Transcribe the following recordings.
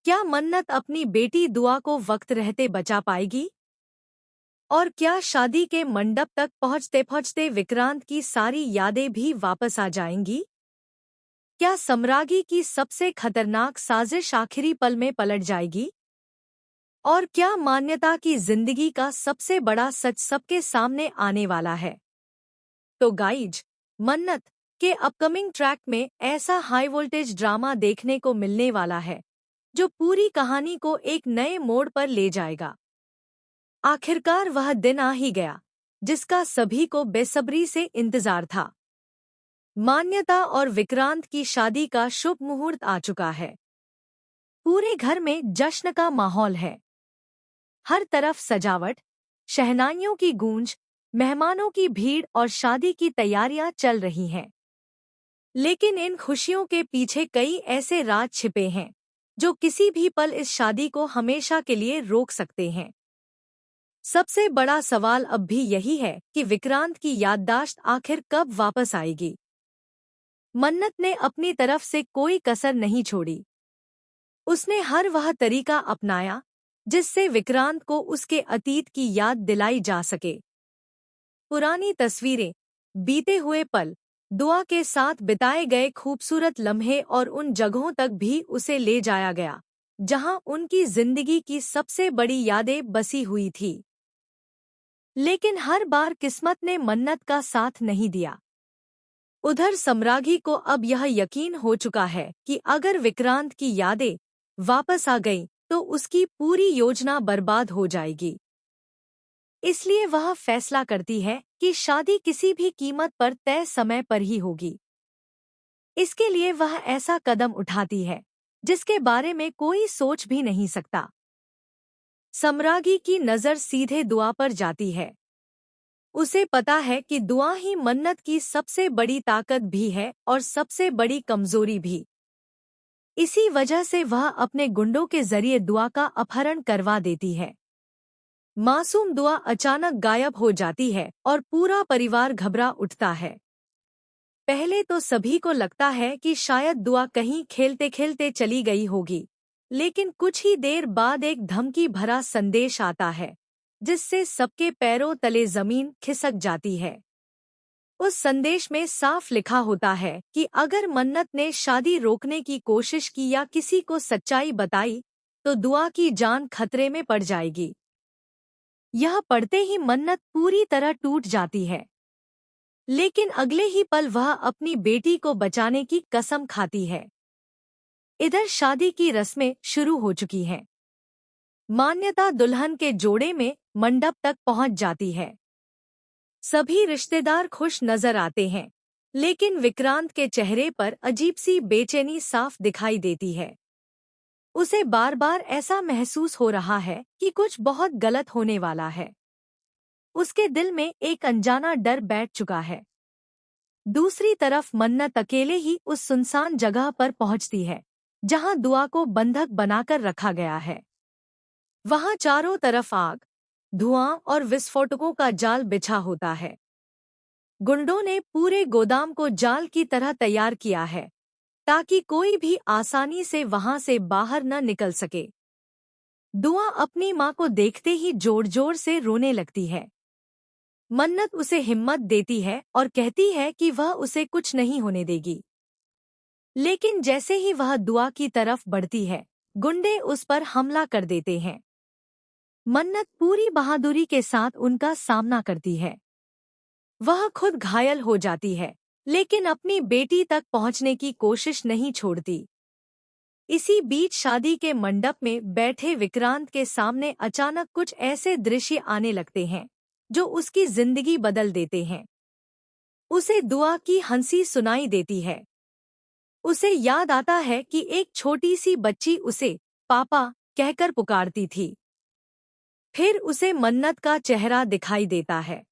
क्या मन्नत अपनी बेटी दुआ को वक्त रहते बचा पाएगी? और क्या शादी के मंडप तक पहुंचते पहुंचते विक्रांत की सारी यादें भी वापस आ जाएंगी? क्या सम्रागी की सबसे खतरनाक साजिश आखिरी पल में पलट जाएगी? और क्या मान्यता की जिंदगी का सबसे बड़ा सच सबके सामने आने वाला है? तो गाइज, मन्नत के अपकमिंग ट्रैक में ऐसा हाई वोल्टेज ड्रामा देखने को मिलने वाला है जो पूरी कहानी को एक नए मोड़ पर ले जाएगा। आखिरकार वह दिन आ ही गया जिसका सभी को बेसब्री से इंतजार था। मान्यता और विक्रांत की शादी का शुभ मुहूर्त आ चुका है। पूरे घर में जश्न का माहौल है। हर तरफ सजावट, शहनाइयों की गूंज, मेहमानों की भीड़ और शादी की तैयारियां चल रही हैं। लेकिन इन खुशियों के पीछे कई ऐसे राज छिपे हैं जो किसी भी पल इस शादी को हमेशा के लिए रोक सकते हैं। सबसे बड़ा सवाल अब भी यही है कि विक्रांत की याददाश्त आखिर कब वापस आएगी। मन्नत ने अपनी तरफ से कोई कसर नहीं छोड़ी। उसने हर वह तरीका अपनाया जिससे विक्रांत को उसके अतीत की याद दिलाई जा सके। पुरानी तस्वीरें, बीते हुए पल, दुआ के साथ बिताए गए खूबसूरत लम्हे और उन जगहों तक भी उसे ले जाया गया जहां उनकी जिंदगी की सबसे बड़ी यादें बसी हुई थी। लेकिन हर बार किस्मत ने मन्नत का साथ नहीं दिया। उधर सम्रागी को अब यह यकीन हो चुका है कि अगर विक्रांत की यादें वापस आ गईं तो उसकी पूरी योजना बर्बाद हो जाएगी। इसलिए वह फैसला करती है कि शादी किसी भी कीमत पर तय समय पर ही होगी। इसके लिए वह ऐसा कदम उठाती है जिसके बारे में कोई सोच भी नहीं सकता। सम्रागी की नज़र सीधे दुआ पर जाती है। उसे पता है कि दुआ ही मन्नत की सबसे बड़ी ताकत भी है और सबसे बड़ी कमजोरी भी। इसी वजह से वह अपने गुंडों के जरिए दुआ का अपहरण करवा देती है। मासूम दुआ अचानक गायब हो जाती है और पूरा परिवार घबरा उठता है। पहले तो सभी को लगता है कि शायद दुआ कहीं खेलते खेलते चली गई होगी, लेकिन कुछ ही देर बाद एक धमकी भरा संदेश आता है जिससे सबके पैरों तले जमीन खिसक जाती है। उस संदेश में साफ लिखा होता है कि अगर मन्नत ने शादी रोकने की कोशिश की या किसी को सच्चाई बताई तो दुआ की जान खतरे में पड़ जाएगी। यह पढ़ते ही मन्नत पूरी तरह टूट जाती है। लेकिन अगले ही पल वह अपनी बेटी को बचाने की कसम खाती है। इधर शादी की रस्में शुरू हो चुकी हैं। मान्यता दुल्हन के जोड़े में मंडप तक पहुंच जाती है। सभी रिश्तेदार खुश नजर आते हैं, लेकिन विक्रांत के चेहरे पर अजीब सी बेचैनी साफ दिखाई देती है। उसे बार बार ऐसा महसूस हो रहा है कि कुछ बहुत गलत होने वाला है। उसके दिल में एक अनजाना डर बैठ चुका है। दूसरी तरफ मन्नत अकेले ही उस सुनसान जगह पर पहुंचती है जहां दुआ को बंधक बनाकर रखा गया है। वहां चारों तरफ आग, धुआं और विस्फोटकों का जाल बिछा होता है। गुंडों ने पूरे गोदाम को जाल की तरह तैयार किया है ताकि कोई भी आसानी से वहां से बाहर न निकल सके। दुआ अपनी मां को देखते ही जोर जोर से रोने लगती है। मन्नत उसे हिम्मत देती है और कहती है कि वह उसे कुछ नहीं होने देगी। लेकिन जैसे ही वह दुआ की तरफ बढ़ती है, गुंडे उस पर हमला कर देते हैं। मन्नत पूरी बहादुरी के साथ उनका सामना करती है। वह खुद घायल हो जाती है, लेकिन अपनी बेटी तक पहुंचने की कोशिश नहीं छोड़ती। इसी बीच शादी के मंडप में बैठे विक्रांत के सामने अचानक कुछ ऐसे दृश्य आने लगते हैं जो उसकी जिंदगी बदल देते हैं। उसे दुआ की हंसी सुनाई देती है। उसे याद आता है कि एक छोटी सी बच्ची उसे पापा कहकर पुकारती थी। फिर उसे मन्नत का चेहरा दिखाई देता है।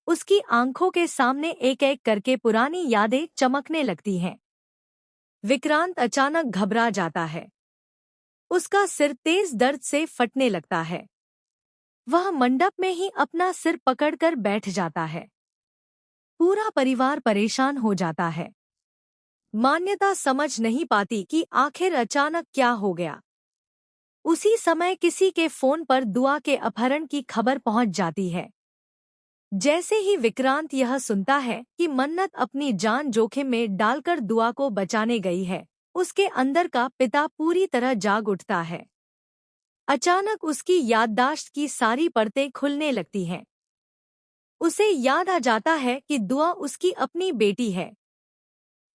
उसकी आंखों के सामने एक एक करके पुरानी यादें चमकने लगती हैं। विक्रांत अचानक घबरा जाता है। उसका सिर तेज दर्द से फटने लगता है। वह मंडप में ही अपना सिर पकड़कर बैठ जाता है। पूरा परिवार परेशान हो जाता है। मान्यता समझ नहीं पाती कि आखिर अचानक क्या हो गया। उसी समय किसी के फोन पर दुआ के अपहरण की खबर पहुंच जाती है। जैसे ही विक्रांत यह सुनता है कि मन्नत अपनी जान जोखिम में डालकर दुआ को बचाने गई है, उसके अंदर का पिता पूरी तरह जाग उठता है। अचानक उसकी याददाश्त की सारी परतें खुलने लगती हैं। उसे याद आ जाता है कि दुआ उसकी अपनी बेटी है।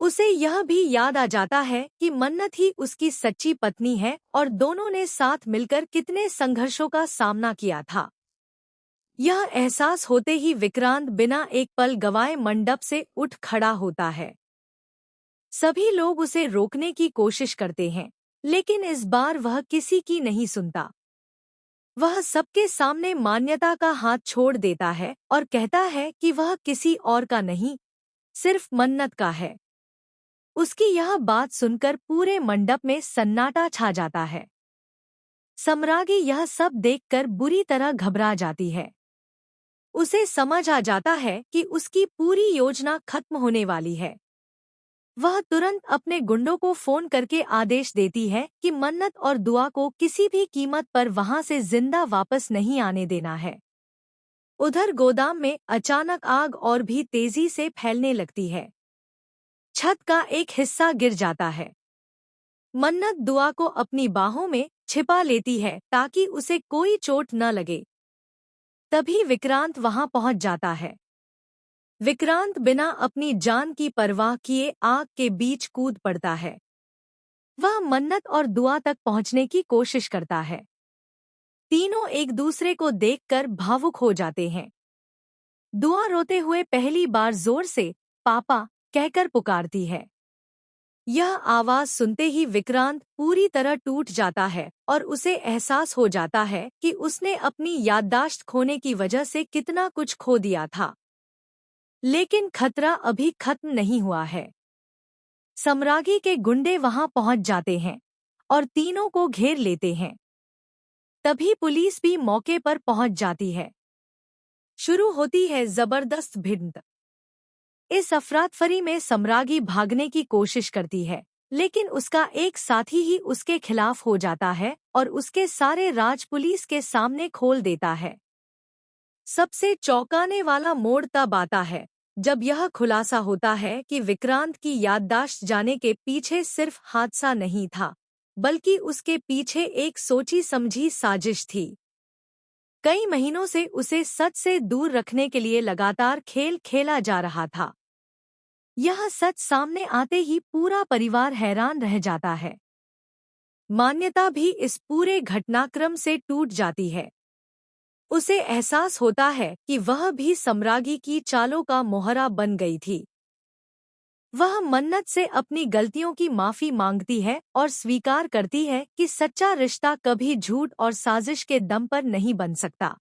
उसे यह भी याद आ जाता है कि मन्नत ही उसकी सच्ची पत्नी है और दोनों ने साथ मिलकर कितने संघर्षों का सामना किया था। यह एहसास होते ही विक्रांत बिना एक पल गवाए मंडप से उठ खड़ा होता है। सभी लोग उसे रोकने की कोशिश करते हैं, लेकिन इस बार वह किसी की नहीं सुनता। वह सबके सामने मान्यता का हाथ छोड़ देता है और कहता है कि वह किसी और का नहीं, सिर्फ मन्नत का है। उसकी यह बात सुनकर पूरे मंडप में सन्नाटा छा जाता है। सम्रागी यह सब देखकर बुरी तरह घबरा जाती है। उसे समझ आ जाता है कि उसकी पूरी योजना खत्म होने वाली है। वह तुरंत अपने गुंडों को फोन करके आदेश देती है कि मन्नत और दुआ को किसी भी कीमत पर वहां से जिंदा वापस नहीं आने देना है। उधर गोदाम में अचानक आग और भी तेजी से फैलने लगती है। छत का एक हिस्सा गिर जाता है। मन्नत दुआ को अपनी बाहों में छिपा लेती है ताकि उसे कोई चोट न लगे। तभी विक्रांत वहां पहुंच जाता है। विक्रांत बिना अपनी जान की परवाह किए आग के बीच कूद पड़ता है। वह मन्नत और दुआ तक पहुंचने की कोशिश करता है। तीनों एक दूसरे को देखकर भावुक हो जाते हैं। दुआ रोते हुए पहली बार जोर से पापा कहकर पुकारती है। यह आवाज सुनते ही विक्रांत पूरी तरह टूट जाता है और उसे एहसास हो जाता है कि उसने अपनी याददाश्त खोने की वजह से कितना कुछ खो दिया था। लेकिन खतरा अभी खत्म नहीं हुआ है। सम्रागी के गुंडे वहां पहुंच जाते हैं और तीनों को घेर लेते हैं। तभी पुलिस भी मौके पर पहुंच जाती है। शुरू होती है जबरदस्त भिड़ंत। इस अफरातफरी में सम्रागी भागने की कोशिश करती है, लेकिन उसका एक साथी ही उसके खिलाफ हो जाता है और उसके सारे राज पुलिस के सामने खोल देता है। सबसे चौंकाने वाला मोड़ तब आता है जब यह खुलासा होता है कि विक्रांत की याददाश्त जाने के पीछे सिर्फ हादसा नहीं था, बल्कि उसके पीछे एक सोची समझी साजिश थी। कई महीनों से उसे सच से दूर रखने के लिए लगातार खेल खेला जा रहा था। यह सच सामने आते ही पूरा परिवार हैरान रह जाता है। मान्यता भी इस पूरे घटनाक्रम से टूट जाती है। उसे एहसास होता है कि वह भी सम्रागी की चालों का मोहरा बन गई थी। वह मन्नत से अपनी गलतियों की माफी मांगती है और स्वीकार करती है कि सच्चा रिश्ता कभी झूठ और साजिश के दम पर नहीं बन सकता।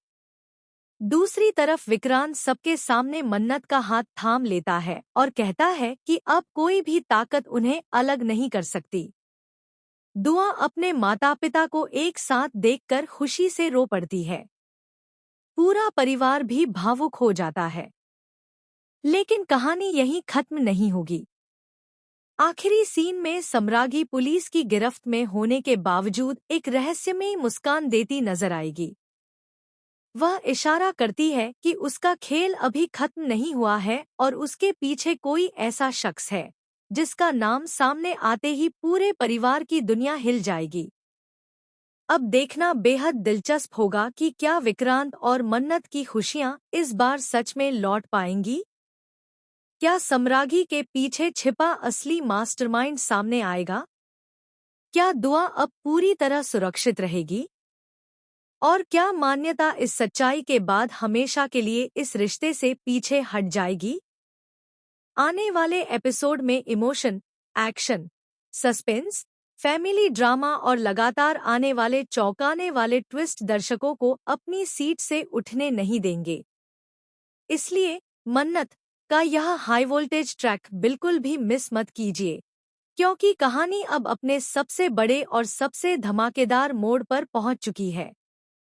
दूसरी तरफ विक्रांत सबके सामने मन्नत का हाथ थाम लेता है और कहता है कि अब कोई भी ताकत उन्हें अलग नहीं कर सकती। दुआ अपने माता पिता को एक साथ देखकर खुशी से रो पड़ती है। पूरा परिवार भी भावुक हो जाता है। लेकिन कहानी यहीं खत्म नहीं होगी। आखिरी सीन में सम्रागी पुलिस की गिरफ्त में होने के बावजूद एक रहस्यमयी मुस्कान देती नजर आएगी। वह इशारा करती है कि उसका खेल अभी खत्म नहीं हुआ है और उसके पीछे कोई ऐसा शख्स है जिसका नाम सामने आते ही पूरे परिवार की दुनिया हिल जाएगी। अब देखना बेहद दिलचस्प होगा कि क्या विक्रांत और मन्नत की खुशियां इस बार सच में लौट पाएंगी। क्या सम्रागी के पीछे छिपा असली मास्टरमाइंड सामने आएगा? क्या दुआ अब पूरी तरह सुरक्षित रहेगी? और क्या मान्यता इस सच्चाई के बाद हमेशा के लिए इस रिश्ते से पीछे हट जाएगी? आने वाले एपिसोड में emotion, action, suspense, family drama और लगातार आने वाले चौंकाने वाले ट्विस्ट दर्शकों को अपनी सीट से उठने नहीं देंगे। इसलिए मन्नत का यह हाई वोल्टेज ट्रैक बिल्कुल भी मिस मत कीजिए, क्योंकि कहानी अब अपने सबसे बड़े और सबसे धमाकेदार मोड़ पर पहुंच चुकी है।